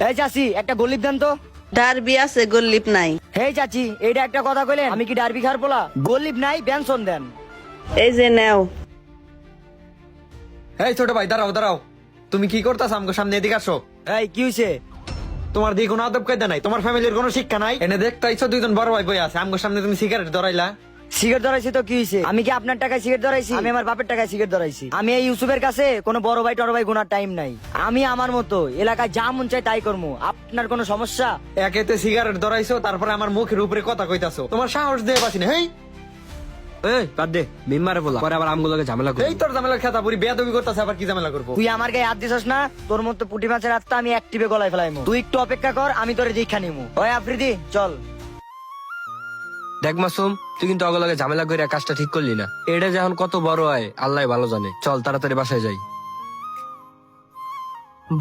এই চাচি একটা গল্লিপ দেন তো। ডারবি আছে গল্লিপ নাই। হেই চাচি, এইটা একটা কথা কইলেন, আমি কি ডারবি খার পোলা? গল্লিপ নাই, বেনসন দেন। এই যে নেও। এই ছোট ভাই দাঁড়াও দাঁড়াও, তুমি কি করতেছ? আমগো সামনে এদিকে আসো। এই কি হইছে? তোমার দিকে কোনো আদব কায়দা নাই, তোমার ফ্যামিলির কোনো শিক্ষা নাই। এনে দেখতেইছো দুইজন বড় ভাই বই আছে, আমগো সামনে তুমি সিগারেট ধরাইলা। সিগারেট ধরাইছি তো কি হইছে? আমি কি আপনার টাকায় সিগারেট ধরাইছি? আমি আমার বাপের টাকায় সিগারেট ধরাইছি। আমি এই ইউসুফের কাছে কোনো বড় ভাই টড় ভাই গুনার টাইম নাই। আমি আমার মতো এলাকায় যা মন চাই তাই করবো। আপনার কোনো সমস্যা? একেতে সিগারেট ধরাইছো, তারপরে আমার মুখের উপরে কথা কইতাছো। তোমার সাহস দিয়ে পাচ্ছি না। হেই এই বাদ দে, মিম্মারে বলা পরে আবার আমগুলোকে ঝামেলা এই তোর ঝামেলা খেতা পুরি বেয়াদবি করতেছে, আবার কি ঝামেলা করবো? তুই আমার গায়ে হাত দিছস না, তোর মতো পুঁটি মাছের হাতটা আমি অ্যাক্টিভে গলায় ফেলাইমু। তুই একটু অপেক্ষা কর, আমি তোরে দীক্ষা নিমু। ওই আফ্রিদি চল। দেখ মাসুম, তুই কিন্তু অগলগে ঝামেলা করে কাজটা ঠিক করলি না। এটা যখন কত বড় হয় আল্লাহ ভালো জানে। চল তাড়াতাড়ি বাসায় যাই।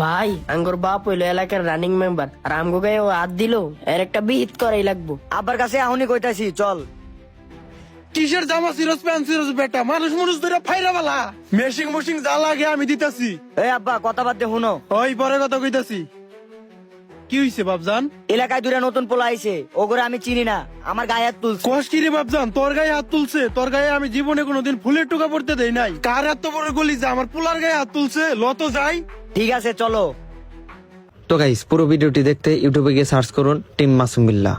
ভাই আঙ্গুর বাপ হইলো এলাকার রানিং মেম্বার, আর আমগো গায়ে ও হাত দিল, এর একটা বিহিত করাই লাগবো। আব্বার কাছে এখনই কইতাছি, চল। টিশার্ট জামা সিরোজ প্যান্ট সিরোজ বেটা মানুষ মানুষ ধরে ফাইরা বালা মেশিং মুশিং যা লাগে আমি দিতাছি। এই আব্বা কথা বাদ দে, শুনো। ওই পরে কথা কইতাছি। কি হইছে বাপজান? এলাকায় দুটা নতুন পোলা আইছে, ওগুলো আমি চিনি না, আমার গায়ে হাত তুলছে। কস কি রে বাপজান, তোর গায়ে হাত তুলছে? তোর গায়ে আমি জীবনে কোনোদিন ফুলের টুকা পড়তে দেই নাই। কার এত বড় গলি যে আমার পোলার গায়ে হাত তুলছে? লত যাই। ঠিক আছে চলো। তো গাইস, পুরো ভিডিওটি দেখতে ইউটিউবে গিয়ে সার্চ করুন টিম মাসুম বিল্লাহ।